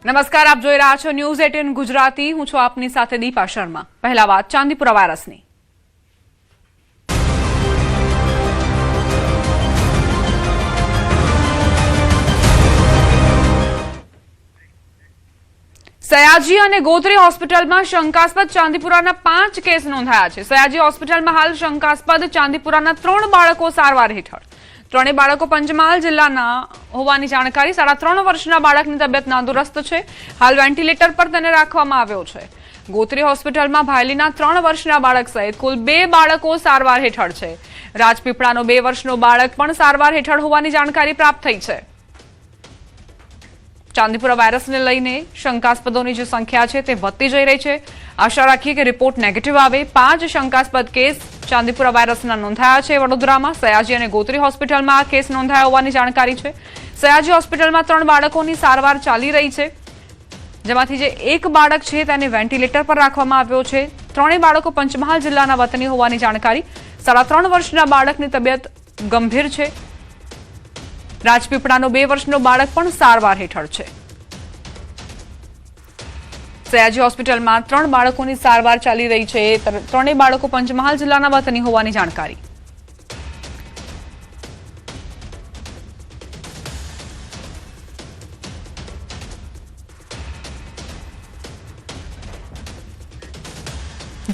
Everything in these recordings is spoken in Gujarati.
નમસ્કાર, આપ જોઈ રહ્યા છો ન્યૂઝ 18 ગુજરાતી. હું છું આપની સાથે દીપા શર્મા. પહેલા વાત ચાંદીપુરા વાયરસની. સયાજી અને ગોત્રી હોસ્પિટલમાં શંકાસ્પદ ચાંદીપુરાના 5 કેસ નોંધાયા છે. સયાજી હોસ્પિટલમાં હાલ શંકાસ્પદ ચાંદીપુરાના 3 બાળકો સારવાર હેઠળ. ત્રણેય બાળકો પંચમહાલ જિલ્લાના હોવાની જાણકારી. 3.5 વર્ષના બાળકની તબિયત નાદુરસ્ત છે. હાલ વેન્ટિલેટર પર તેને રાખવામાં આવ્યો છે. ગોત્રી હોસ્પિટલમાં ભાયલીના 3 વર્ષના બાળક સહિત કુલ 2 બાળકો સારવાર હેઠળ છે. રાજપીપળાનો 2 વર્ષનો બાળક પણ સારવાર હેઠળ હોવાની જાણકારી પ્રાપ્ત થઈ છે. ચાંદીપુરા વાયરસને લઈને શંકાસ્પદોની જે સંખ્યા છે તે વધતી જઈ રહી છે. આશા રાખીએ કે રિપોર્ટ નેગેટિવ આવે. 5 શંકાસ્પદ કેસ ચાંદીપુરા વાયરસના નોંધાયા છે વડોદરામાં. સયાજી અને ગોત્રી હોસ્પિટલમાં આ કેસ નોંધાયા હોવાની જાણકારી છે. સયાજી હોસ્પિટલમાં 3 બાળકોની સારવાર ચાલી રહી છે, જેમાંથી જે 1 બાળક છે તેને વેન્ટિલેટર પર રાખવામાં આવ્યો છે. 3 બાળકો પંચમહાલ જિલ્લાના વતની હોવાની જાણકારી. 3.5 વર્ષના બાળકની તબિયત ગંભીર છે. રાજપીપળાનો 2 વર્ષનો બાળક પણ સારવાર હેઠળ છે. સયાજી હોસ્પિટલમાં 3 બાળકોની સારવાર ચાલી રહી છે. 3 બાળકો પંચમહાલ જિલ્લાના વતની હોવાની જાણકારી.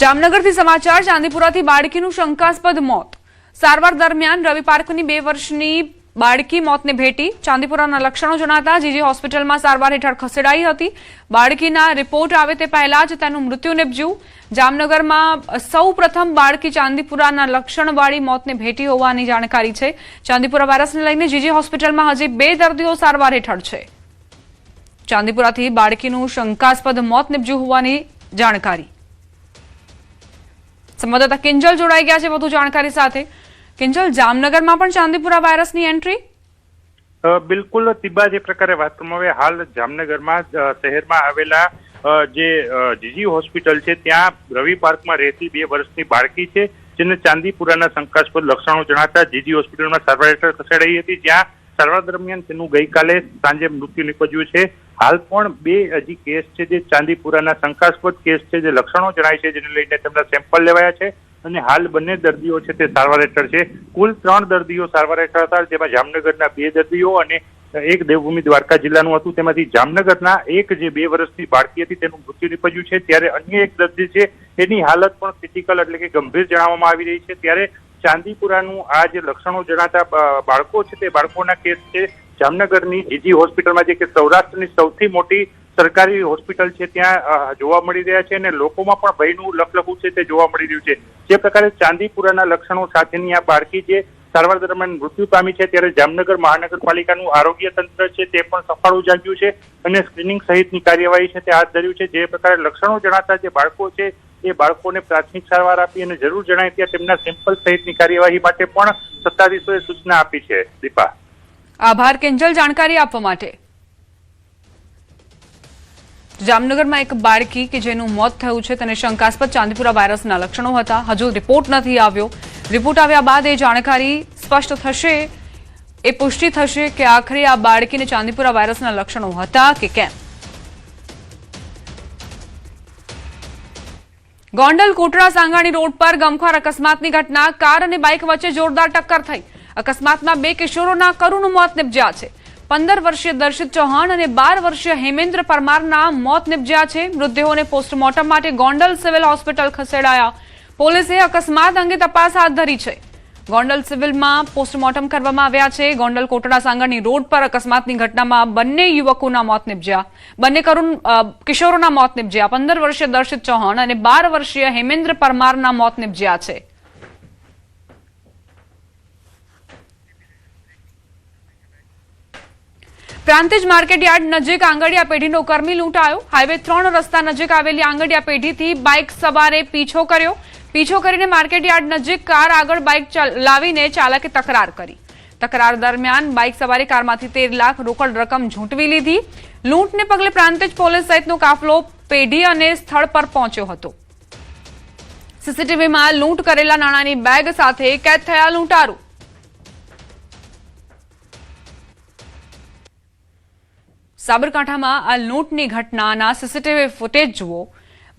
જામનગરથી સમાચાર. ચાંદીપુરાથી બાળકીનું શંકાસ્પદ મોત. સારવાર દરમિયાન રવિ પાર્કની 2 વર્ષની બાળકી મોતને ભેટી. ચાંદીપુરાના લક્ષણો જણાતા જીજી હોસ્પિટલમાં સારવાર હેઠળ ખસેડાઈ હતી. બાળકીના રિપોર્ટ આવે તે પહેલા જ તેનું મૃત્યુ નિપજ્યું. જામનગરમાં સૌ પ્રથમ બાળકી ચાંદીપુરાના લક્ષણવાળી મોતને ભેટી હોવાની જાણકારી છે. ચાંદીપુરા વાયરસને લઈને જીજી હોસ્પિટલમાં હજી 2 દર્દીઓ સારવાર હેઠળ છે. ચાંદીપુરાથી બાળકીનું શંકાસ્પદ મોત નિપજ્યું હોવાની જાણકારી. સંવાદદાતા કિંજલ જોડાઈ ગયા છે વધુ જાણકારી સાથે. કિંજલ, જામનગરમાં પણ ચાંદીપુરા વાયરસની એન્ટ્રી? બિલકુલ તિબા, જે પ્રકારે વાત કરવામાં આવે, હાલ જામનગરમાં શહેરમાં આવેલા જે જીજી હોસ્પિટલ છે ત્યાં રવિ પાર્કમાં રહેતી 2 વર્ષની બાળકી છે, જેને ચાંદીપુરાના શંકાસ્પદ લક્ષણો જણાતા જીજી હોસ્પિટલમાં સારવાર હેઠળ ખસેડાઈ હતી. જ્યાં સારવાર દરમિયાન તેનું ગઈકાલે સાંજે મૃત્યુ નિપજ્યું છે. હાલ પણ 2 હજી કેસ છે જે ચાંદીપુરાના શંકાસ્પદ કેસ છે, જે લક્ષણો જણાય છે, જેને લઈને તેમના સેમ્પલ લેવાયા છે અને હાલ બંને દર્દીઓ છે તે સારવાર હેઠળ છે. કુલ 3 દર્દીઓ સારવાર હેઠળ હતા, જેમાં જામનગરના 2 દર્દીઓ અને 1 દેવભૂમિ દ્વારકા જિલ્લાનું હતું. તેમાંથી જામનગરના 1 જે 2 વર્ષની બાળકી હતી તેનું મૃત્યુ નિપજ્યું છે. ત્યારે અન્ય 1 દર્દી છે તેની હાલત પણ ક્રિટિકલ એટલે કે ગંભીર જણાવવામાં આવી રહી છે. ત્યારે ચાંદીપુરાનું આ જે લક્ષણો જણાતા બાળકો છે તે બાળકોના કેસ છે જામનગરની જીજી હોસ્પિટલમાં, જે કે સૌરાષ્ટ્રની સૌથી મોટી સરકારી હોસ્પિટલ છે, ત્યાં જોવા મળી રહ્યા છે અને લોકોમાં પણ ભયનું લખલખું છે તે જોવા મળી રહ્યું છે. જે પ્રકારે ચાંદીપુરાના લક્ષણો સાથેની આ બાળકી જે સારવાર દરમિયાન મૃત્યુ પામી છે, ત્યારે જામનગર મહાનગરપાલિકાનું આરોગ્ય તંત્ર છે તે પણ સફળ જાગ્યું છે અને સ્ક્રીનિંગ સહિતની કાર્યવાહી છે તે હાથ ધર્યું છે. જે પ્રકારે લક્ષણો જણાતા જે બાળકો છે એ બાળકોને પ્રાથમિક સારવાર આપી અને જરૂર જણાય ત્યાં તેમના સેમ્પલ સહિતની કાર્યવાહી માટે પણ સત્તાધીશોએ સૂચના આપી છે. દીપા, આભાર કિંજલ જાણકારી આપવા માટે. જામનગરમાં એક બાળકી કે જેનું મોત થયું છે તેને શંકાસ્પદ ચાંદીપુરા વાયરસના લક્ષણો હતા. હજુ રિપોર્ટ નથી આવ્યો. રિપોર્ટ આવ્યા બાદ એ જાણકારી સ્પષ્ટ થશે, એ પુષ્ટિ થશે કે આખરે આ બાળકીને ચાંદીપુરા વાયરસના લક્ષણો હતા કે કેમ. ગોંડલ કોટડા સાંગાણી રોડ પર ગમખ્વાર અકસ્માતની ઘટના. કાર અને બાઇક વચ્ચે જોરદાર ટક્કર થઈ. અકસ્માતમાં 2 કિશોરોના કરુણ મોત નિપજ્યા છે. 15 વર્ષીય દર્શિત ચૌહાણ અને 12 વર્ષીય હેમેન્દ્ર પરમારના મોત નિપજ્યા છે. મૃતદેહોને પોસ્ટમોર્ટમ માટે ગોંડલ સિવિલ હોસ્પિટલ ખસેડાયા. પોલીસે અકસ્માત અંગે તપાસ હાથ ધરી છે. ગોંડલ સિવિલમાં પોસ્ટમોર્ટમ કરવામાં આવ્યા છે. ગોંડલ કોટડા સાંગાણી રોડ પર અકસ્માતની ઘટનામાં બંને યુવકોના મોત નિપજ્યા. બંને કિશોરોના મોત નિપજ્યા. 15 વર્ષીય દર્શિત ચૌહાણ અને 12 વર્ષીય હેમેન્દ્ર પરમારના મોત નિપજ્યા છે. પ્રાંતિજ માર્કેટયાર્ડ નજીક આંગડિયા પેઢીનો કર્મી લૂંટાયો. હાઈવે 3 રસ્તા નજીક આવેલી આંગડિયા પેઢીથી બાઇક સવારે પીછો કર્યો. પીછો કરીને માર્કેટયાર્ડ નજીક કાર આગળ બાઇક લાવીને ચાલકે તકરાર કરી. તકરાર દરમિયાન બાઇક સવારે કારમાંથી 13 લાખ રોકડ રકમ ઝૂંટવી લીધી. લૂંટને પગલે પ્રાંતિજ પોલીસ સહિતનો કાફલો પેઢી અને સ્થળ પર પહોંચ્યો હતો. સીસીટીવીમાં લૂંટ કરેલા નાણાંની બેગ સાથે કેદ થયા લૂંટારૂ. સાબરકાંઠામાં આ લૂંટની ઘટનાના સીસીટીવી ફૂટેજ જુઓ.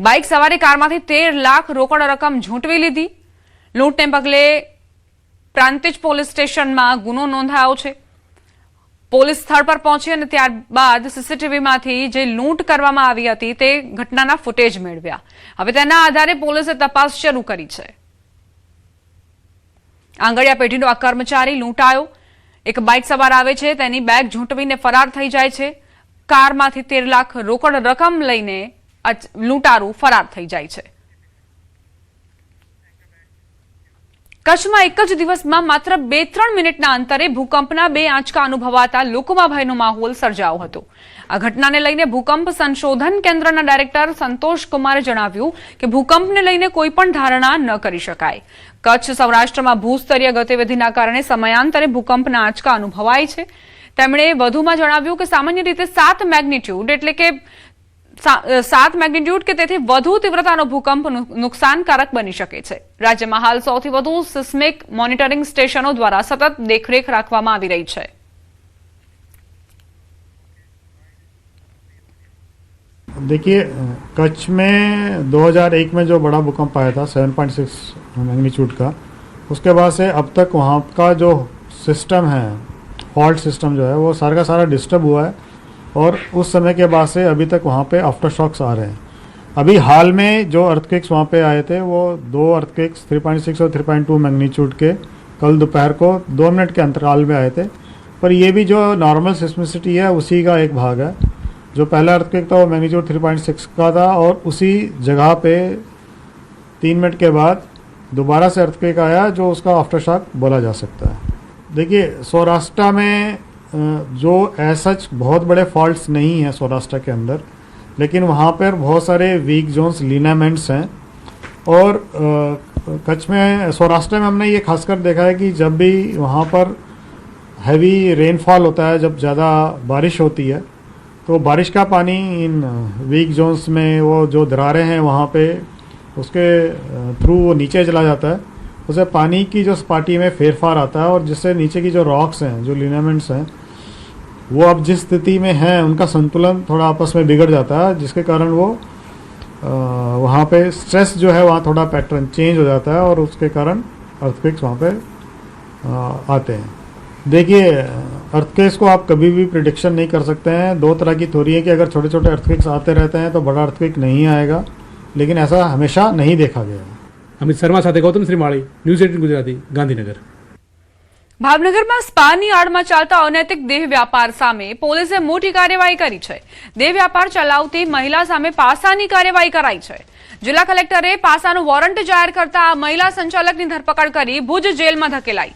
બાઇક સવારે કારમાંથી 13 લાખ રોકડ રકમ ઝૂંટવી લીધી. લૂંટને પગલે પ્રાંતિજ પોલીસ સ્ટેશનમાં ગુનો નોંધાયો છે. પોલીસ સ્થળ પર પહોંચી અને ત્યારબાદ સીસીટીવીમાંથી જે લૂંટ કરવામાં આવી હતી તે ઘટનાના ફૂટેજ મેળવ્યા. હવે તેના આધારે પોલીસે તપાસ શરૂ કરી છે. આંગળીયા પેઢીનો આ કર્મચારી લૂંટાયો. એક બાઇક સવાર આવે છે, તેની બેગ ઝૂંટવીને ફરાર થઈ જાય છે. કારમાંથી 13 લાખ રોકડ રકમ લઈને લૂંટારૂ ફરાર થઈ જાય છે. કચ્છમાં એક જ દિવસમાં માત્ર 2-3 મિનિટના અંતરે ભૂકંપના 2 આંચકા અનુભવાતા લોકોમાં ભયનો માહોલ સર્જાયો હતો. આ ઘટનાને લઈને ભૂકંપ સંશોધન કેન્દ્રના ડાયરેક્ટર સંતોષ કુમારે જણાવ્યું કે ભૂકંપને લઈને કોઈ પણ ધારણા ન કરી શકાય. કચ્છ સૌરાષ્ટ્રમાં ભૂસ્તરીય ગતિવિધિના કારણે સમયાંતરે ભૂકંપના આંચકા અનુભવાય છે. તેમણે વધુમાં જણાવ્યું કે સામાન્ય રીતે 7 મેગ્નિટ્યુડ એટલે કે 7 મેગ્નિટ્યુડ કે તેથી વધુ તીવ્રતાનો ભૂકંપ નુકસાનકારક બની શકે છે. રાજ્યમાં હાલ સૌથી વધુ સિસ્મિક મોનિટરિંગ સ્ટેશનો દ્વારા સતત દેખરેખ રાખવામાં આવી રહી છે. देखिए, कच्छ में 2001 में जो बड़ा भूकंप आया था 7.6 मैग्नीट्यूड का, उसके बाद से अब तक वहाँ का जो सिस्टम है, फॉल्ट सिस्टम जो है वो सारा का सारा डिस्टर्ब हुआ है और उस समय के बाद से अभी तक वहाँ पे आफ्टर शॉक्स आ रहे हैं. अभी हाल में जो अर्थक्वेक्स वहाँ पे आए थे वो 2 अर्थक्वेक्स 3.6 और 3.2 मैग्नीट्यूड के कल दोपहर को 2 मिनट के अंतराल में आए थे. पर ये भी जो नॉर्मल सिस्मिसिटी है उसी का एक भाग है. जो पहला अर्थक्वेक था वो मैग्नीट्यूड 3.6 का था और उसी जगह पे 3 मिनट के बाद दोबारा से अर्थक्वेक आया जो उसका आफ्टर शॉक बोला जा सकता है. देखिए, सौराष्ट्र में जो सच बहुत बड़े फॉल्ट्स नहीं हैं सौराष्ट्र के अंदर, लेकिन वहाँ पर बहुत सारे वीक जोन्स लिनामेंट्स हैं. और कच्छ में सौराष्ट्र में हमने ये खासकर देखा है कि जब भी वहाँ पर हैवी रेनफॉल होता है, जब ज़्यादा बारिश होती है तो बारिश का पानी इन वीक जोन्स में वो जो दरारें हैं वहाँ पे उसके थ्रू वो नीचे चला जाता है. उससे पानी की जो सपाटी में फेरफार आता है और जिससे नीचे की जो रॉक्स हैं, जो लिनामेंट्स हैं, वो अब जिस स्थिति में हैं उनका संतुलन थोड़ा आपस में बिगड़ जाता है, जिसके कारण वो वहाँ पे स्ट्रेस जो है वहाँ थोड़ा पैटर्न चेंज हो जाता है और उसके कारण अर्थक्वेक्स वहाँ पे आते हैं. देखिए, अर्थक्वेक्स को आप कभी भी प्रिडिक्शन नहीं कर सकते हैं. 2 तरह की थ्योरी है कि अगर छोटे छोटे अर्थक्वेक्स आते रहते हैं तो बड़ा अर्थक्वेक नहीं आएगा, लेकिन ऐसा हमेशा नहीं देखा गया है. અમિત શર્મા સાથે ગૌતમ શ્રીમાળી, ન્યૂઝ 18 ગુજરાતી, ગાંધીનગર. ભાવનગરમાં સ્પાની આડમાં ચાલતા અનૈતિક દેહ વ્યાપાર સામે પોલીસે મોટી કાર્યવાહી કરી છે. દેહ વ્યાપાર ચલાવતી મહિલા સામે પાસાની કાર્યવાહી કરાઈ છે. જિલ્લા કલેક્ટરે પાસાનું વોરંટ જાહેર કરતા આ મહિલા સંચાલકની ધરપકડ કરી ભુજ જેલમાં ધકેલાઈ.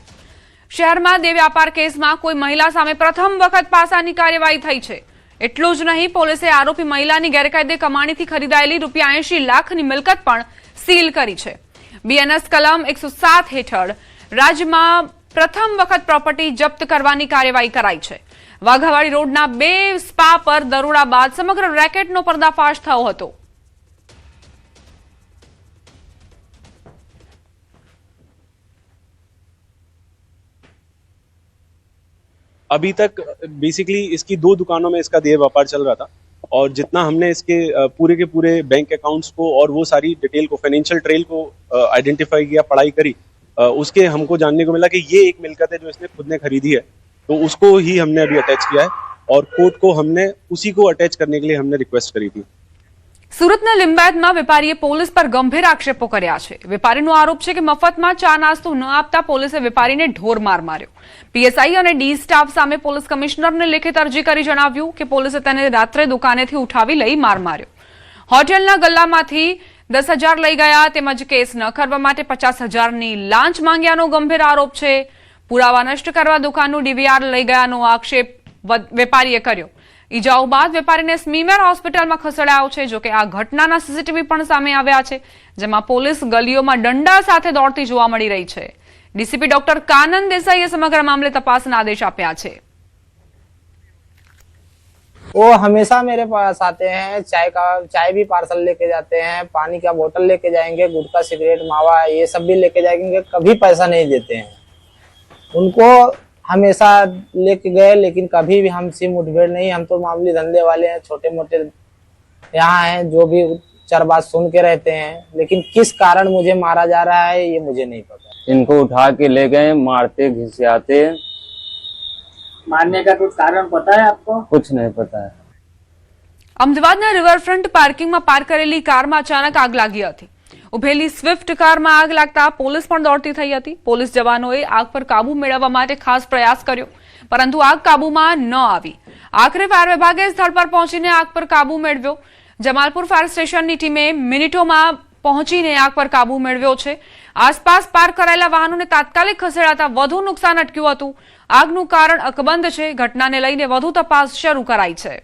શહેરમાં દેહ વ્યાપાર કેસમાં કોઈ મહિલા સામે પ્રથમ વખત પાસાની કાર્યવાહી થઈ છે. એટલું જ નહીં, પોલીસે આરોપી મહિલાની ગેરકાયદે કમાણીથી ખરીદાયેલી ₹80 લાખની મિલકત પણ સીલ કરી છે. બીએનએસ કલમ 107 હેઠળ રાજ્યમાં પ્રથમ વખત પ્રોપર્ટી જપ્ત કરવાની કાર્યવાહી કરાઈ છે. વાઘાવાડી રોડના 2 સ્પા પર દરોડા બાદ સમગ્ર રેકેટનો પર્દાફાશ થયો હતો. अभी तक बेसिकली इसकी 2 दुकानों में इसका देह व्यापार चल रहा था और जितना हमने इसके पूरे के पूरे बैंक अकाउंट्स को और वो सारी डिटेल को, फाइनेंशियल ट्रेल को आइडेंटिफाई किया, पढ़ाई करी, उसके हमको जानने को मिला कि ये एक मिलकत है जो इसने खुद ने खरीदी है, तो उसको ही हमने अभी अटैच किया है और कोर्ट को हमने उसी को अटैच करने के लिए हमने रिक्वेस्ट करी थी. સુરતના લિંબાયતમાં વેપારીએ પોલીસ પર ગંભીર આક્ષેપો કર્યા છે. વેપારીનો આરોપ છે કે મફતમાં ચા નાસ્તો ન આપતા પોલીસે વેપારીને ઢોરમાર માર્યો. પીએસઆઈ અને ડી સ્ટાફ સામે પોલીસ કમિશનરને લેખિત અરજી કરી જણાવ્યું કે પોલીસે તેને રાત્રે દુકાનેથી ઉઠાવી લઈ માર માર્યો. હોટેલના ગલ્લામાંથી 10,000 લઈ ગયા તેમજ કેસ ન કરવા માટે 50,000ની લાંચ માંગ્યાનો ગંભીર આરોપ છે. પુરાવા નષ્ટ કરવા દુકાનનું ડીવીઆર લઈ ગયાનો આક્ષેપ વેપારીએ કર્યો. ઈજાઓ બાદ વેપારીને સ્મીમેર હોસ્પિટલમાં ખસેડાયો છે. જોકે આ ઘટનાના સીસીટીવી પણ સામે આવ્યા છે, જેમાં પોલીસ ગલીઓમાં દંડા સાથે દોડતી જોવા મળી રહી છે. ડીસીપી ડોક્ટર કાનન દેસાઈએ સમગ્ર મામલે તપાસના આદેશ આપ્યા છે. वो हमेशा मेरे पास आते हैं, चाय भी पार्सल लेके जाते हैं, पानी का बोतल लेके जाएंगे, गुटखा सिगरेट मावा ये सब भी लेके जाएंगे, कभी पैसा नहीं देते हैं. उनको हमेशा लेके गए, लेकिन कभी भी हमसे मुठभेड़ नहीं। हम तो मामूली धंधे वाले हैं, छोटे मोटे यहाँ हैं, जो भी चार बात सुन के रहते हैं, लेकिन किस कारण मुझे मारा जा रहा है ये मुझे नहीं पता। इनको उठा के ले गए, मारते घिसियाते। मारने का कुछ कारण पता है आपको? कुछ नहीं पता है। અમદાવાદના રિવરફ્રન્ટ પાર્કિંગમાં પાર્ક કરેલી કારમાં અચાનક આગ લાગી હતી. ઉભેલી સ્વિફ્ટ કારમાં આગ લાગતા પોલીસ પણ દોડતી થઈ હતી. પોલીસ જવાનોએ આગ પર કાબુ મેળવવા માટે ખાસ પ્રયાસ કર્યો, પરંતુ આગ કાબુમાં ન આવી. આખરે ફાયર વિભાગે સ્થળ પર પહોંચીને આગ પર કાબુ મેળવ્યો. જમાલપુર ફાયર સ્ટેશનની ટીમે મિનિટોમાં પહોંચીને આગ પર કાબુ મેળવ્યો છે. આસપાસ પાર્ક કરાયેલા વાહનોને તાત્કાલિક ખસેડાતા વધુ નુકસાન અટક્યું હતું. આગનું કારણ અકબંધ છે. ઘટનાને લઈને વધુ તપાસ શરૂ કરાઈ છે.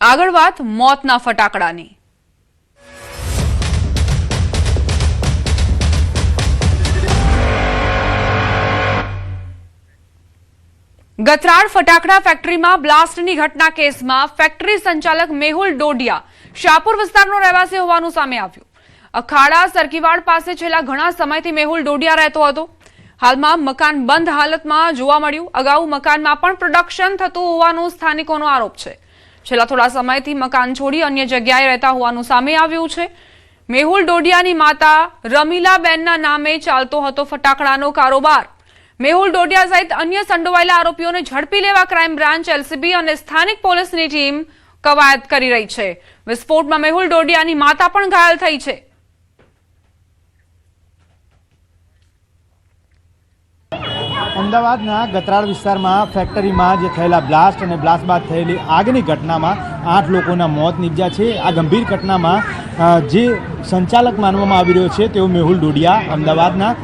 આગળ વાત મોતના ફટાકડાની. ગથરાડ ફટાકડા ફેક્ટરીમાં બ્લાસ્ટની ઘટના કેસમાં ફેક્ટરી સંચાલક મેહુલ ડોડિયા શાહપુર વિસ્તારનો રહેવાસી હોવાનું સામે આવ્યું. અખાડા સરકીવાડ પાસે છેલ્લા ઘણા સમયથી મેહુલ ડોડિયા રહેતો હતો. હાલમાં મકાન બંધ હાલતમાં જોવા મળ્યું. અગાઉ મકાનમાં પણ પ્રોડક્શન થતું હોવાનું સ્થાનિકોનો આરોપ છે. છેલ્લા થોડા સમયથી મકાન છોડી અન્ય જગ્યાએ રહેતા હોવાનું સામે આવ્યું છે. મેહુલ ડોડિયાની માતા રમીલાબેનના નામે ચાલતો હતો ફટાકડાનો કારોબાર. મેહુલ ડોડિયા સહિત અન્ય સંડોવાયેલા આરોપીઓને ઝડપી લેવા ક્રાઇમ બ્રાન્ચ, એલસીબી અને સ્થાનિક પોલીસની ટીમ કવાયત કરી રહી છે. વિસ્ફોટમાં મેહુલ ડોડિયાની માતા પણ ઘાયલ થઈ છે. અમદાવાદના ગતરાળ વિસ્તારમાં ફેક્ટરીમાં જે થયેલા બ્લાસ્ટ અને બ્લાસ્ટ બાદ થયેલી આગની ઘટનામાં 8 લોકોના મોત નીપજ્યા છે. આ ગંભીર ઘટનામાં જે સંચાલક માનવામાં આવી રહ્યો છે તેઓ મેહુલ ડોડિયા અમદાવાદના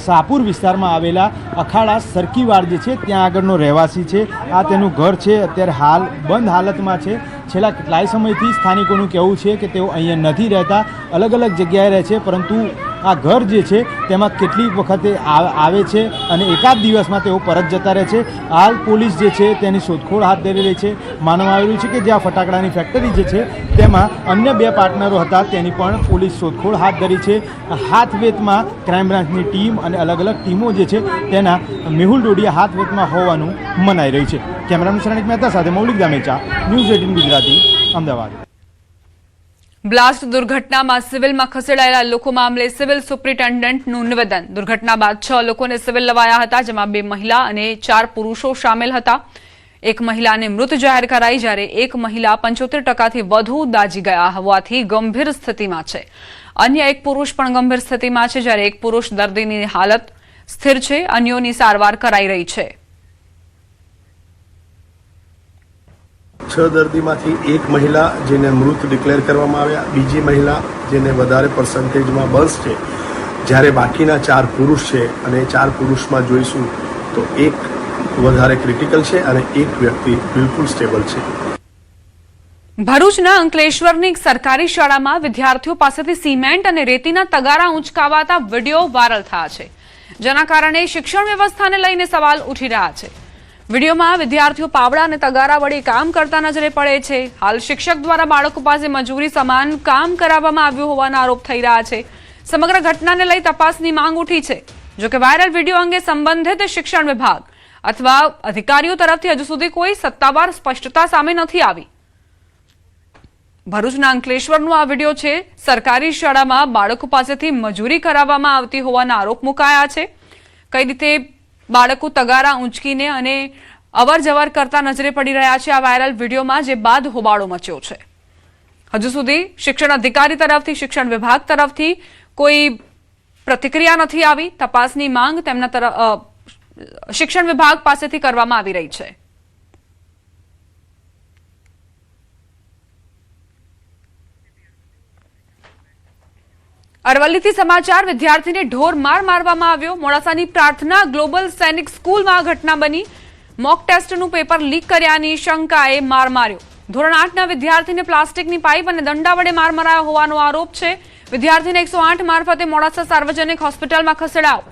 શાહપુર વિસ્તારમાં આવેલા અખાડા સરકીવાડ જે છે ત્યાં આગળનો રહેવાસી છે. આ તેનું ઘર છે, અત્યારે હાલ બંધ હાલતમાં છે. છેલ્લા કેટલાય સમયથી સ્થાનિકોનું કહેવું છે કે તેઓ અહીંયા નથી રહેતા, અલગ અલગ જગ્યાએ રહે છે, પરંતુ આ ઘર જે છે તેમાં કેટલીક વખતે આવે છે અને એકાદ દિવસમાં તેઓ પરત જતા રહે છે. હાલ પોલીસ જે છે તેની શોધખોળ હાથ ધરી રહી છે. માનવામાં આવી રહ્યું છે કે જે આ ફટાકડાની ફેક્ટરી જે છે તેમાં અન્ય 2 પાર્ટનરો હતા તેની પણ પોલીસ શોધખોળ હાથ ધરી છે. હાથવેતમાં ક્રાઇમ બ્રાન્ચની ટીમ અને અલગ અલગ ટીમો જે છે તેના મેહુલ ડોડિયા હાથવેતમાં હોવાનું મનાઈ રહ્યું છે. કેમેરામેન શરણિક મહેતા સાથે મૌલિક દામેચા, ન્યૂઝ 18 ગુજરાતી, અમદાવાદ. બ્લાસ્ટ દુર્ઘટનામાં સિવિલમાં ખસેડાયેલા લોકો મામલે સિવિલ સુપ્રિન્ટેન્ડન્ટનું નિવેદન. દુર્ઘટના બાદ 6 લોકોને સિવિલ લવાયા હતા, જેમાં 2 મહિલા અને 4 પુરુષો સામેલ હતા. એક મહિલાને મૃત જાહેર કરાઈ, જ્યારે એક મહિલા 75% વધુ દાઝી ગયા હોવાથી ગંભીર સ્થિતિમાં છે. અન્ય એક પુરુષ પણ ગંભીર સ્થિતિમાં છે, જ્યારે એક પુરુષ દર્દીની હાલત સ્થિર છે. અન્યોની સારવાર કરાઈ રહી છે. 6 દર્દીમાંથી એક મહિલા જેને મૃત ડિક્લેર કરવામાં આવ્યા, બીજી મહિલા જેને વધારે પર્સન્ટેજમાં બસ છે, જ્યારે બાકીના 4 પુરુષ છે અને 4 પુરુષમાં જોઈશું તો એક વધારે ક્રિટિકલ છે અને એક વ્યક્તિ બિલકુલ સ્ટેબલ છે. ભરૂચના અંકલેશ્વરની એક સરકારી શાળામાં વિદ્યાર્થીઓ પાસેથી સિમેન્ટ અને રેતીના તગારા ઊંચકાવાતા વિડીયો વાયરલ થયા છે, જેના કારણે શિક્ષણ વ્યવસ્થાને લઈને સવાલ ઉઠી રહ્યા છે. વિડીયોમાં વિદ્યાર્થીઓ પાવડા અને તગારા વડે કામ કરતા નજરે પડે છે. હાલ શિક્ષક દ્વારા બાળકો પાસે મજૂરી સમાન કામ કરાવવામાં આવ્યું હોવાના આરોપ થઈ રહ્યા છે. સમગ્ર ઘટનાને લઈ તપાસની માંગ ઉઠી છે. જોકે વાયરલ વિડીયો અંગે સંબંધિત શિક્ષણ વિભાગ અથવા અધિકારીઓ તરફથી હજુ સુધી કોઈ સત્તાવાર સ્પષ્ટતા સામે નથી આવી. ભરૂચના અંકલેશ્વરનો આ વિડીયો છે. સરકારી શાળામાં બાળકો પાસેથી મજૂરી કરાવવામાં આવતી હોવાના આરોપ મુકાયા છે. કઈ રીતે બાળકો તગારા ઊંચકીને અને અવર જવર કરતા નજરે પડી રહ્યા છે આ વાયરલ વિડીયોમાં, જે બાદ હોબાળો મચ્યો છે. હજુ સુધી શિક્ષણ અધિકારી તરફથી, શિક્ષણ વિભાગ તરફથી કોઈ પ્રતિક્રિયા નથી આવી. તપાસની માંગ તેમના શિક્ષણ વિભાગ પાસેથી કરવામાં આવી રહી છે. અરવલ્લીથી સમાચાર. વિદ્યાર્થીને ઢોર માર મારવામાં આવ્યો. મોડાસાની પ્રાર્થના ગ્લોબલ સૈનિક સ્કૂલમાં આ ઘટના બની. મોક ટેસ્ટનું પેપર લીક કર્યાની શંકાએ માર માર્યો. ધોરણ 8ના વિદ્યાર્થીને પ્લાસ્ટિકની પાઇપ અને દંડા વડે માર મરાયો હોવાનો આરોપ છે. વિદ્યાર્થીને 108 મારફતે મોડાસા સાર્વજનિક હોસ્પિટલમાં ખસેડાયો.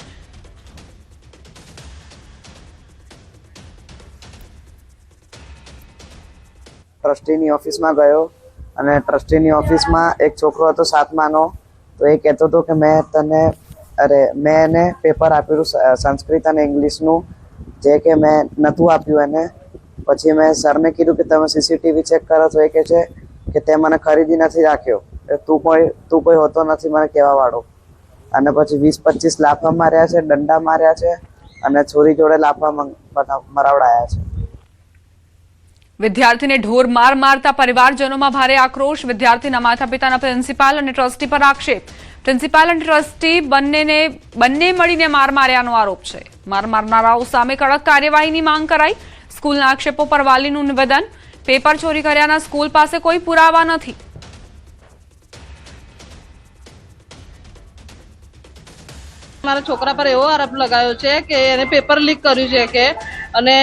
ટ્રસ્ટીની ઓફિસમાં ગયો અને ટ્રસ્ટીની ઓફિસમાં એક છોકરો હતો 7માનો, તો એ કહેતો હતો કે મેં એને પેપર આપ્યું સંસ્કૃત અને ઇંગ્લિશનું, જે કે મેં નહોતું આપ્યું એને. પછી મેં સરને કીધું કે તમે સીસીટીવી ચેક કરો, તો એ કહે છે કે તે મને ખરીદી નથી રાખ્યો, તું કોઈ હોતો નથી મને કહેવા વાળો. અને પછી 20-25 લાફા માર્યા છે, દંડા માર્યા છે અને છોરી જોડે લાફા મરાવડાયા છે. વિદ્યાર્થીને ઢોર માર મારતા પરિવારજનોમાં ભારે આક્રોશ. વિદ્યાર્થીના માતા પિતાના પ્રિન્સિપાલ અને ટ્રસ્ટી પર આક્ષેપ. પ્રિન્સિપાલ અને ટ્રસ્ટી બંને મળીને માર માર્યાનો આરોપ છે. માર મારનારાઓ સામે કડક કાર્યવાહીની માંગ કરાઈ. સ્કૂલના આક્ષેપો પર વાલીનું નિવેદન. પેપર ચોરી કર્યાના સ્કૂલ પાસે કોઈ પુરાવા નથી. મારા છોકરા પર એવો આરોપ લગાવ્યો છે કે એને પેપર લીક કર્યું છે કે, અને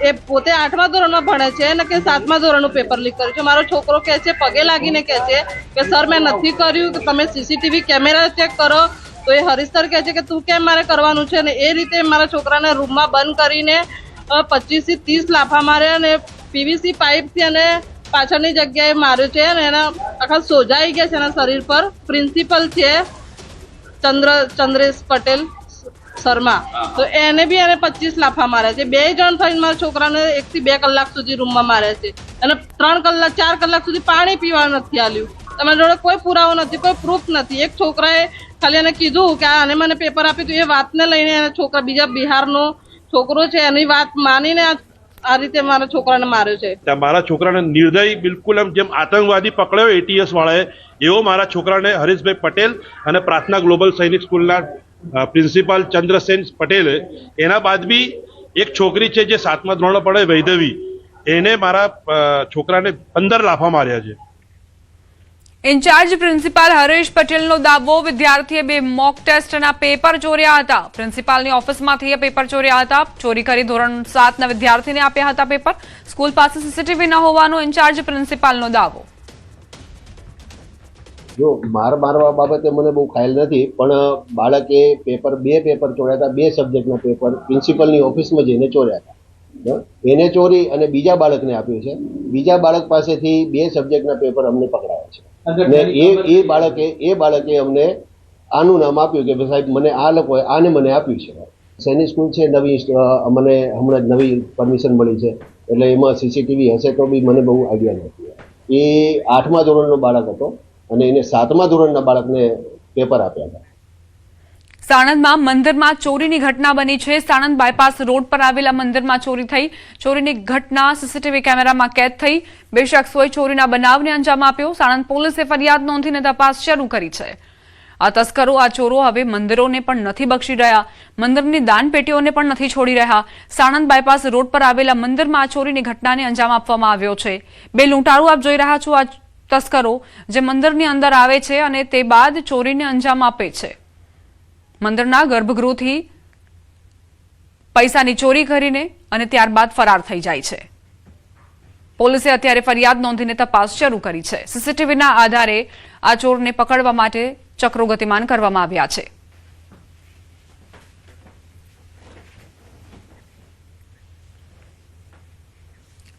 એ પોતે 8મા ધોરણમાં ભણે છે અને કે 7મા ધોરણનું પેપર લીક કર્યું છે. મારો છોકરો કહે છે, પગે લાગીને કહે છે કે સર મેં નથી કર્યું, કે તમે સીસીટીવી કેમેરા ચેક કરો. તો એ હરીશ સર કહે છે કે તું કેમ મારે કરવાનું છે, અને એ રીતે મારા છોકરાને રૂમમાં બંધ કરીને 25 થી 30 લાફા માર્યા અને પીવીસી પાઇપથી અને પાછળની જગ્યાએ માર્યો છે અને એના આખા સોજાઈ ગયા છે એના શરીર પર. પ્રિન્સિપલ છે ચંદ્રેશ પટેલ શર્મા, તો એને બી એને 25 લાફા માર્યા છે. 2 જણ થઈને મારા છોકરાને 1 થી 2 કલાક સુધી રૂમમાં માર્યા છે અને 4 કલાક સુધી પાણી પીવાનું નથી આલ્યું. તમારી જોડે કોઈ પુરાવો નથી, કોઈ પ્રૂફ નથી. એક છોકરાએ ખાલી એને કીધું કે આને મને પેપર આપ્યું, તો એ વાતને લઈને એના છોકરા, બીજા બિહારનો છોકરો છે, એની વાત માનીને આ રીતે મારા છોકરાને માર્યો છે. મારા છોકરાને નિર્દય બિલકુલ જેમ આતંકવાદી પકડ્યો ATS વાળાએ, એવો મારા છોકરાને હરીશભાઈ પટેલ અને પ્રાર્થના ગ્લોબલ સૈનિક સ્કૂલના પ્રિન્સિપાલ ચંદ્રસેન પટેલે, એના બાદ બી એક છોકરી છે જે 7મા ધોરણમાં પડે વૈદવી, એને મારા છોકરાને 15 લાફા માર્યા છે. ઇન્ચાર્જ પ્રિન્સિપાલ હરેશ પટેલનો દાવો. વિદ્યાર્થીએ 2 મોક ટેસ્ટના પેપર ચોર્યા હતા. પ્રિન્સિપાલની ઓફિસમાંથી પેપર ચોર્યા હતા. ચોરી કરી ધોરણ 7ના વિદ્યાર્થીને આપ્યા હતા પેપર. સ્કૂલ પાસે સીસીટીવી ન હોવાનો ઇન્ચાર્જ પ્રિન્સિપાલનો દાવો. જો મારવા બાબતે મને બહુ ખ્યાલ નથી, પણ બાળકે બે પેપર ચોર્યા હતા. 2 સબ્જેક્ટના પેપર પ્રિન્સિપલની ઓફિસમાં જઈને ચોર્યા હતા. એને ચોરી અને બીજા બાળકને આપ્યું છે. બીજા બાળક પાસેથી 2 સબ્જેક્ટના પેપર અમને પકડાયા છે. એ બાળકે અમને આનું નામ આપ્યું કે સાહેબ મને આ લોકોએ મને આપ્યું છે. સૈનિક સ્કૂલ છે નવી, મને હમણાં જ નવી પરમિશન મળી છે, એટલે એમાં સીસીટીવી હશે તો બી મને બહુ આઈડિયા નથી. એ 8મા ધોરણનો બાળક હતો અને એને 7મા ધોરણના બાળકને પેપર આપ્યા હતા. સાણંદમાં મંદિરમાં ચોરીની ઘટના બની છે. સાણંદ બાયપાસ રોડ પર આવેલા મંદિરમાં ચોરી થઈ. ચોરીની ઘટના સીસીટીવી કેમેરામાં કેદ થઈ. 2 શખ્સોએ ચોરીના બનાવને અંજામ આપ્યો. સાણંદ પોલીસે ફરિયાદ નોંધીને તપાસ શરૂ કરી છે. આ તસ્કરો, આ ચોરો હવે મંદિરોને પણ નથી બક્ષી રહ્યા. મંદિરની દાનપેટીઓને પણ નથી છોડી રહ્યા. સાણંદ બાયપાસ રોડ પર આવેલા મંદિરમાં ચોરીની ઘટનાને અંજામ આપવામાં આવ્યો છે. 2 લૂંટારૂ આપ જોઈ રહ્યા છો. આ તસ્કરો જે મંદિરની અંદર આવે છે અને તે બાદ ચોરીને અંજામ આપે છે. મંદિરના ગર્ભગૃહથી પૈસાની ચોરી કરીને અને ત્યારબાદ ફરાર થઈ જાય છે. પોલીસે અત્યારે ફરિયાદ નોંધીને તપાસ શરૂ કરી છે. સીસીટીવીના આધારે આ ચોરને પકડવા માટે ચક્રો ગતિમાન કરવામાં આવ્યા છે.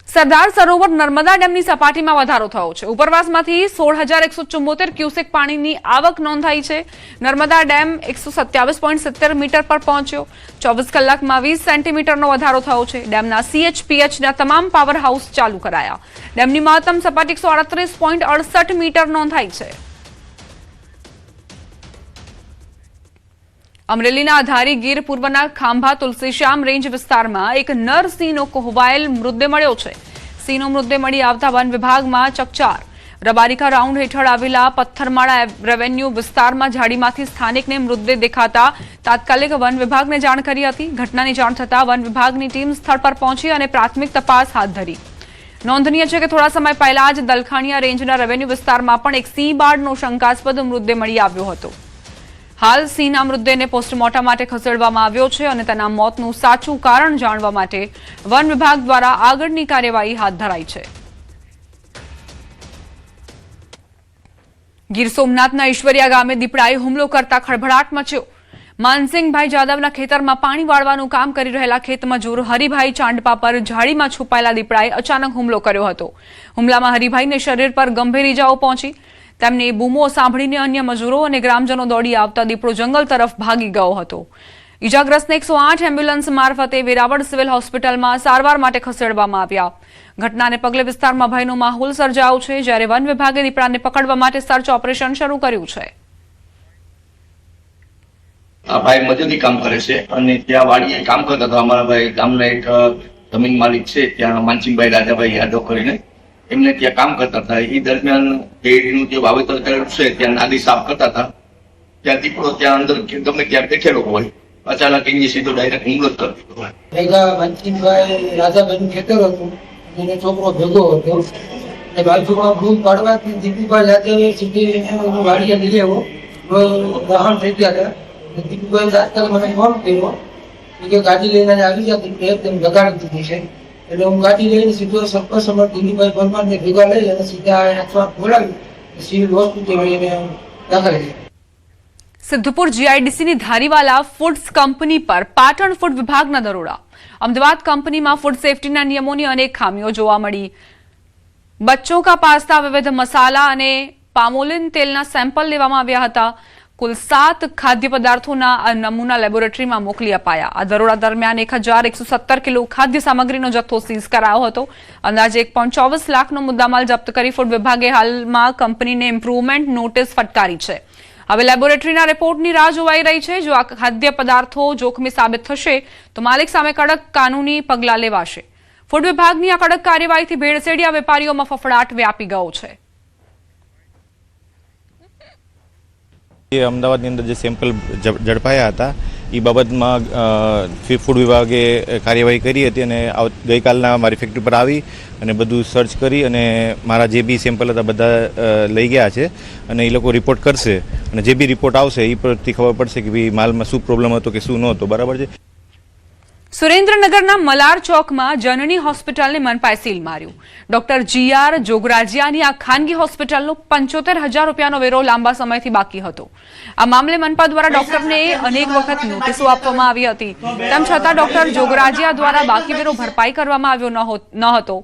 સરદાર સરોવર નર્મદા ડેમની સપાટીમાં વધારો થયો છે. ઉપરવાસમાંથી 16,174 ક્યુસેક પાણીની આવક નોંધાઈ છે. નર્મદા ડેમ 127.70 મીટર પર પહોંચ્યો. 24 કલાકમાં 20 સેન્ટીમીટરનો વધારો થયો છે. ડેમના CHPHના તમામ પાવર હાઉસ ચાલુ કરાયા. ડેમની મહત્તમ સપાટી 138.68 મીટર નોંધાઈ છે. અમરેલીના ધારી ગીર પૂર્વના ખાંભા તુલસીશ્યામ રેન્જ વિસ્તારમાં એક નર સિંહનો કોહવાયેલ મૃતદેહ મળ્યો છે. સિંહનો મૃતદેહ મળી આવતા વન વિભાગમાં ચકચાર. રબારિકા રાઉન્ડ હેઠળ આવેલા પથ્થરમાળા રેવન્યુ વિસ્તારમાં ઝાડીમાંથી સ્થાનિકને મૃતદેહ દેખાતા તાત્કાલિક વન વિભાગને જાણ કરી હતી. ઘટનાની જાણ થતાં વન વિભાગની ટીમ સ્થળ પર પહોંચી અને પ્રાથમિક તપાસ હાથ ધરી. નોંધનીય છે કે થોડા સમય પહેલા જ દલખાણીયા રેન્જના રેવન્યુ વિસ્તારમાં પણ એક સિંહ બાળનો શંકાસ્પદ મૃતદેહ મળી આવ્યો હતો. હાલ સિંહના મૃતદેહને પોસ્ટમોર્ટમ માટે ખસેડવામાં આવ્યો છે અને તેના મોતનું સાચું કારણ જાણવા માટે વન વિભાગ દ્વારા આગળની કાર્યવાહી હાથ ધરાઈ છે. ગીર સોમનાથના ઈશ્વરિયા ગામે દીપડાએ હુમલો કરતા ખળભળાટ મચ્યો. માનસિંગભાઈ જાદવના ખેતરમાં પાણી વાળવાનું કામ કરી રહેલા ખેતમજૂર હરિભાઈ ચાંડપા પર ઝાડીમાં છુપાયેલા દીપડાએ અચાનક હુમલો કર્યો હતો. હુમલામાં હરિભાઈને શરીર પર ગંભીર ઇજાઓ પહોંચી. તેમની બૂમો સાંભળીને અન્ય મજૂરો અને ગ્રામજનો દોડી આવતા દીપડો જંગલ તરફ ભાગી ગયો હતો. ઇજાગ્રસ્તને 108 એમ્બ્યુલન્સ મારફતે વેરાવળ સિવિલ હોસ્પિટલમાં સારવાર માટે ખસેડવામાં આવ્યા. ઘટનાને પગલે વિસ્તારમાં ભયનો માહોલ સર્જાયો છે, જ્યારે વન વિભાગે દીપડાને પકડવા માટે સર્ચ ઓપરેશન શરૂ કર્યું છે. આ ભાઈ મજૂરી કામ કરે છે અને ત્યાં વાડીએ કામ કરતા હતા. અમારા ભાઈ ગામના એક જમીન માલિક છે, ત્યાં માનસિંગભાઈ રાજાભાઈ યાદવ કરીને એમને ત્યાં કામ કરતા હતા. એ દરમિયાન કેરીનું જે વાવેતર કરેલું છે ત્યાં નાદી સાફ કરતા હતા. ત્યાં દીપડો ત્યાં અંદર ગમે ત્યાં બેઠેલો હોય, અચાનક એની સીધો ડાયરેક્ટ હુમલો જ કરી દીધો. ભેગા માનસિંગભાઈ રાજાભાઈનું ખેતર હતું, એને છોકરો ભેગો હતો. બાજુમાં ભૂલ પાડવાથી દીપુભાઈ જાતે સીધી વાડીએ લઈ આવ્યો, દહન થઈ ગયા હતા. દીપુભાઈ રાજકાલ મને ફોન કર્યો કે ગાડી લઈને આવી જતી એકદમ લગાડી દીધી છે. એટલે હું ગાડી લઈને સીધો સરપંચ સમર દિલીપભાઈ પરમારને ભેગા લઈ અને સીધા અથવા બોલાવી સિવિલ હોસ્પિટલ એને દાખલ કર્યા. સિદ્ધપુર જીઆઈડીસીની ધારીવાલા ફૂડ્સ કંપની પર પાટણ ફૂડ વિભાગના દરોડા. અમદાવાદ કંપનીમાં ફૂડ સેફટીના નિયમોની અનેક ખામીઓ જોવા મળી. બચ્ચો કા પાસ્તા, વિવિધ મસાલા અને પામોલિન તેલના સેમ્પલ લેવામાં આવ્યા હતા. કુલ 7 ખાદ્ય પદાર્થોના નમૂના લેબોરેટરીમાં મોકલી અપાયા. આ દરોડા દરમિયાન 1117 કિલો ખાદ્ય સામગ્રીનો જથ્થો સીઝ કરાયો હતો. અંદાજે 1.24 લાખનો મુદ્દામાલ જપ્ત કરી ફૂડ વિભાગે હાલમાં કંપનીને ઇમ્પ્રુવમેન્ટ નોટિસ ફટકારી છે. હવે લેબોરેટરીના રિપોર્ટની રાહ જોવાઈ રહી છે. જો આ ખાદ્ય પદાર્થો જોખમી સાબિત થશે તો માલિક સામે કડક કાનૂની પગલાં લેવાશે. ફૂડ વિભાગની આ કડક કાર્યવાહીથી ભેળસેડિયા વેપારીઓમાં ફફડાટ વ્યાપી ગયો છે. અમદાવાદની અંદર જે સેમ્પલ ઝડપાયા હતા એ બાબતમાં ફૂડ વિભાગે કાર્યવાહી કરી હતી અને ગઈકાલના મારી ફેક્ટરી પર આવી અને બધું સર્ચ કરી અને મારા જે બી સેમ્પલ હતા બધા લઈ ગયા છે અને એ લોકો રિપોર્ટ કરશે અને જે બી રિપોર્ટ આવશે એ પરથી ખબર પડશે કે ભાઈ માલમાં શું પ્રોબ્લેમ હતો કે શું નહોતો. બરાબર છે. સુરેન્દ્રનગરના મલાર ચોકમાં જનની હોસ્પિટલને મનપાએ સીલ માર્યું. ડોક્ટર GR જોગરાજીયાની આ ખાનગી હોસ્પિટલનો 75,000 રૂપિયાનો વેરો લાંબા સમયથી બાકી હતો. આ મામલે મનપા દ્વારા ડોક્ટરને અનેક વખત નોટિસો આપવામાં આવી હતી. તેમ છતાં ડોક્ટર જોગરાજીયા દ્વારા બાકી વેરો ભરપાઈ કરવામાં આવ્યો ન હતો.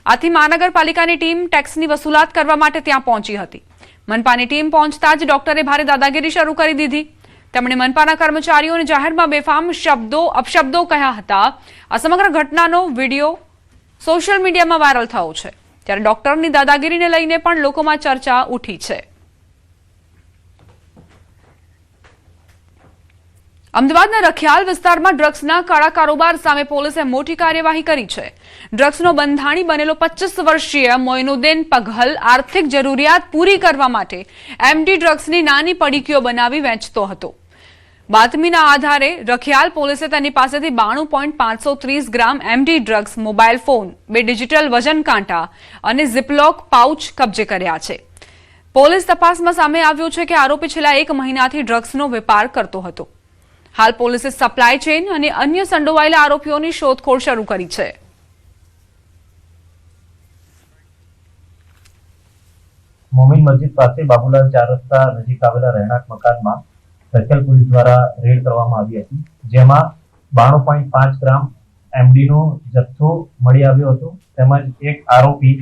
આથી મહાનગરપાલિકાની ટીમ ટેક્સની વસૂલાત કરવા માટે ત્યાં પહોંચી હતી. મનપાની ટીમ પહોંચતા જ ડોક્ટરે ભારે દાદાગીરી શરૂ કરી દીધી. તેમણે મનપાના કર્મચારીઓને જાહેરમાં બેફામ અપશબ્દો કહ્યા હતા. આ સમગ્ર ઘટનાનો વિડીયો સોશિયલ મીડિયામાં વાયરલ થયો છે. ત્યારે ડોક્ટરની દાદાગીરીને લઈને પણ લોકોમાં ચર્ચા ઉઠી છે. અમદાવાદના રખિયાલ વિસ્તારમાં ડ્રગ્સના કાળા કારોબાર સામે પોલીસે મોટી કાર્યવાહી કરી છે. ડ્રગ્સનો બંધાણી બનેલો 25 વર્ષીય મોઇનુદ્દીન પઘલ આર્થિક જરૂરિયાત પૂરી કરવા માટે MD ડ્રગ્સની નાની પડીકીઓ બનાવી વેચતો હતો. બાતમીના આધારે રખિયાલ પોલીસે તેની પાસેથી 92.530 ગ્રામ MD drugs, mobile phone, 2 digital વજન કાંટા અને ઝિપલોક પાઉચ કબજે કર્યા છે. પોલીસ તપાસમાં સામે આવ્યું છે કે આરોપી છેલ્લા 1 મહિનાથી ડ્રગ્સનો વેપાર કરતો હતો. હાલ પોલીસે સપ્લાય ચેઇન અને અન્ય સંડોવાયેલા આરોપીઓની શોધખોળ શરૂ કરી છે. મોમીન મસ્જિદ પાસે બાબુલાલ 4 રસ્તા નજીક આવેલા રહેણાંક મકાનમાં સર્કલ પોલીસ દ્વારા રેડ કરવામાં આવી હતી, જેમાં 92.5 ગ્રામ MD નો જથ્થો મળી આવ્યો હતો. તેમજ એક આરોપી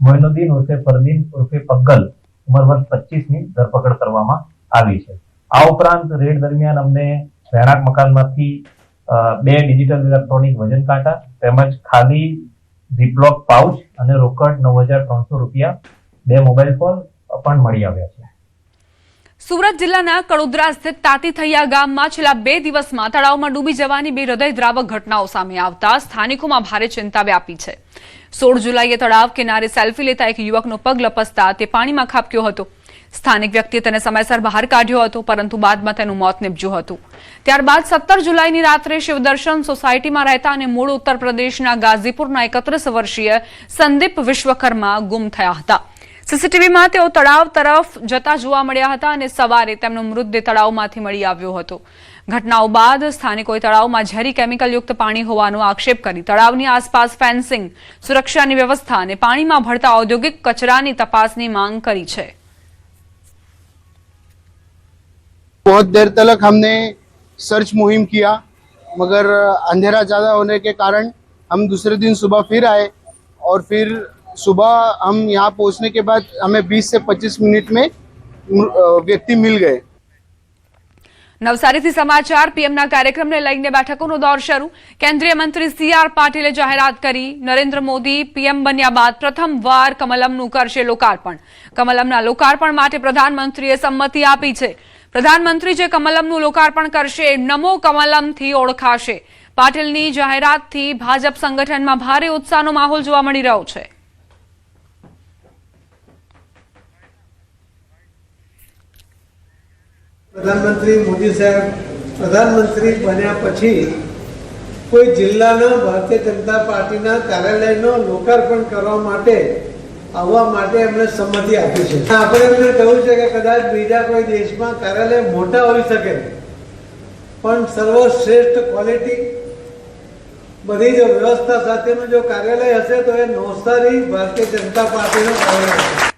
મોઇનુદ્દીન ઉર્ફે ફરદીન ઉર્ફે પગ્ગલ ઉંમર વર્ષ 25ની ધરપકડ કરવામાં આવી છે. આ ઉપરાંત રેડ દરમિયાન અમને રહેણાંક મકાનમાંથી 2 ડિજિટલ ઇલેક્ટ્રોનિક વજન કાંટા તેમજ ખાલી ઝિપલોક પાઉચ અને રોકડ 9,300 રૂપિયા, 2 મોબાઈલ ફોન પણ મળી આવ્યા છે. સુરત જિલ્લાના કડોદરા સ્થિત તાતીથૈયા ગામમાં છેલ્લા 2 દિવસમાં તળાવમાં ડૂબી જવાની 2 હૃદયદ્રાવક ઘટનાઓ સામે આવતા સ્થાનિકોમાં ભારે ચિંતા વ્યાપી છે. 16 જુલાઈએ તળાવ કિનારે સેલ્ફી લેતા એક યુવકનો પગ લપસતા તે પાણીમાં ખાબક્યો હતો. સ્થાનિક વ્યક્તિએ તેને સમયસર બહાર કાઢ્યો હતો, પરંતુ બાદમાં તેનું મોત નીપજ્યું હતું. ત્યારબાદ 17 જુલાઈની રાત્રે શિવદર્શન સોસાયટીમાં રહેતા અને મૂળ ઉત્તર પ્રદેશના ગાઝીપુરના 31 વર્ષીય સંદીપ વિશ્વકર્મા ગુમ થયા હતા. સીસીટીવીમાં તેઓ તળાવ તરફ જતા જોવા મળ્યા હતા અને સવારે તેમનો મૃતદેહ તળાવમાંથી મળી આવ્યો હતો. ઘટનાઓ બાદ સ્થાનિકોએ તળાવમાં ઝેરી કેમિકલયુક્ત પાણી હોવાનો આક્ષેપ કરી તળાવની આસપાસ ફેન્સિંગ, સુરક્ષાની વ્યવસ્થા અને પાણીમાં ભળતા ઔદ્યોગિક કચરાની તપાસની માંગ કરી છે. बहुत देर तक हमने सर्च मुहिम किया, मगर अंधेरा ज़्यादा होने के कारण हम दूसरे दिन सुबह फिर आए और फिर सुबह हम यहाँ पहुँचने के बाद हमें 20 से 25 मिनट में व्यक्ति मिल गए। નવસારીથી સમાચાર પીએમના કાર્યક્રમને લઈને બેઠકોનો દોર શરૂ. કેન્દ્રીય મંત્રી CR પાટીલે જાહેરાત કરી, નરેન્દ્ર મોદી પીએમ બન્યા બાદ પ્રથમવાર કમલમનું કરશે લોકાર્પણ. કમલમના લોકાર્પણ માટે પ્રધાનમંત્રીએ સંમતિ આપી છે. પ્રધાનમંત્રી જે કમલમનું લોકાર્પણ કરશે નમો કમલમથી ઓળખાશે. પાટીલની જાહેરાતથી ભાજપ સંગઠનમાં ભારે ઉત્સાહનો માહોલ જોવા મળી રહ્યો છે. પ્રધાનમંત્રી મોદી સાહેબ પ્રધાનમંત્રી બન્યા પછી કોઈ જિલ્લાના ભારતીય જનતા પાર્ટીના કાર્યાલયનો લોકાર્પણ કરવા માટે આવવા માટે એમણે સંમતિ આપી છે. આપણે એમને કહ્યું છે કે કદાચ બીજા કોઈ દેશમાં કાર્યાલય મોટા હોઈ શકે, પણ સર્વશ્રેષ્ઠ ક્વોલિટી બધી જ વ્યવસ્થા સાથેનું જો કાર્યાલય હશે તો એ નવસારી ભારતીય જનતા પાર્ટીનું કાર્યાલય હશે.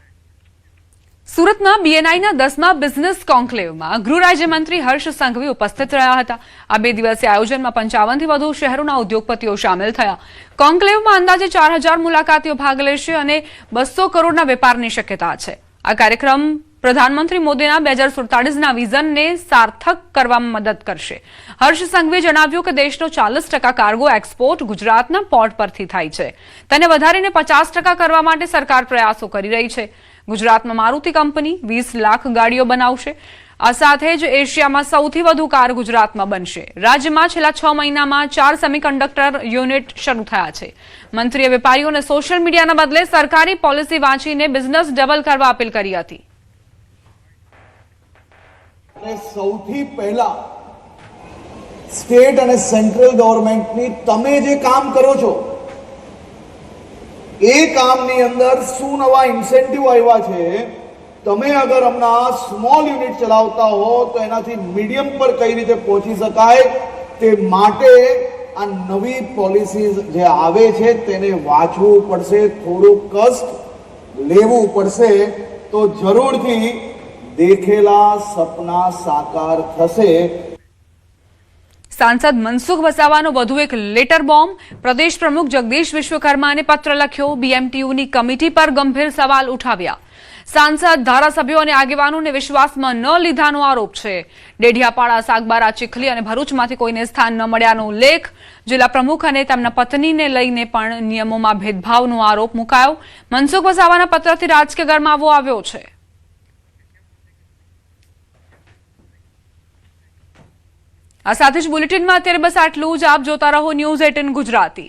સુરતમાં બીએનઆઈના 10મા બિઝનેસ કોન્ક્લેવમાં ગૃહ રાજ્યમંત્રી હર્ષ સંઘવી ઉપસ્થિત રહ્યા હતા. આ 2 દિવસીય આયોજનમાં 55થી વધુ શહેરોના ઉદ્યોગપતિઓ સામેલ થયા. કોન્ક્લેવમાં અંદાજે 4000 મુલાકાતીઓ ભાગ લેશે અને 200 કરોડના વેપારની શક્યતા છે. આ કાર્યક્રમ પ્રધાનમંત્રી મોદીના 2047ના વિઝનને સાર્થક કરવામાં મદદ કરશે. હર્ષ સંઘવીએ જણાવ્યું કે દેશનો 40% કાર્ગો એક્સપોર્ટ ગુજરાતના પોર્ટ પરથી થાય છે. તેને વધારીને 50% કરવા માટે સરકાર પ્રયાસો કરી રહી છે. ગુજરાતમાં મારુતિ કંપની 20 લાખ ગાડીઓ બનાવશે. આ સાથે જ એશિયામાં સૌથી વધુ કાર ગુજરાતમાં બનશે. રાજ્યમાં છેલ્લા 6 મહિનામાં 4 સેમિકન્ડક્ટર યુનિટ શરૂ થયા છે. મંત્રીએ વેપારીઓને સોશિયલ મીડિયાના બદલે સરકારી પોલિસી વાંચીને બિઝનેસ ડબલ કરવા અપીલ કરી હતી. સૌથી પહેલા સ્ટેટ અને સેન્ટ્રલ ગવર્મેન્ટની તમે જે કામ કરો છો એ કામની અંદર શું નવા ઇન્સેન્ટિવ આવ્યા છે, તમે અગર હમણાં સ્મોલ યુનિટ ચલાવતા હો તો એનાથી મીડિયમ પર કઈ રીતે પહોંચી શકાય તે માટે આ નવી પોલિસીઝ જે આવે છે તેને વાંચવું પડશે, થોડું કષ્ટ લેવું પડશે, તો જરૂરથી દેખેલા સપના સાકાર થશે. સાંસદ મનસુખ વસાવાનો વધુ એક લેટર બોમ્બ. પ્રદેશ પ્રમુખ જગદીશ વિશ્વકર્માને પત્ર લખ્યો. બીએમટીયુની કમિટી પર ગંભીર સવાલ ઉઠાવ્યા. સાંસદ ધારાસભ્યો અને આગેવાનોને વિશ્વાસમાં ન લીધાનો આરોપ છે. ડેઢિયાપાડા, સાગબારા, ચીખલી અને ભરૂચમાંથી કોઈને સ્થાન ન મળ્યાનો ઉલ્લેખ. જિલ્લા પ્રમુખ અને તેમના પત્નીને લઈને પણ નિયમોમાં ભેદભાવનો આરોપ મુકાયો. મનસુખ વસાવાના પત્રથી રાજકીય ગરમાવો આવ્યો છે. આ સાથે જ બુલેટિનમાં અત્યારે બસ આટલું જ. આપ જોતા રહો ન્યૂઝ 18 ગુજરાતી.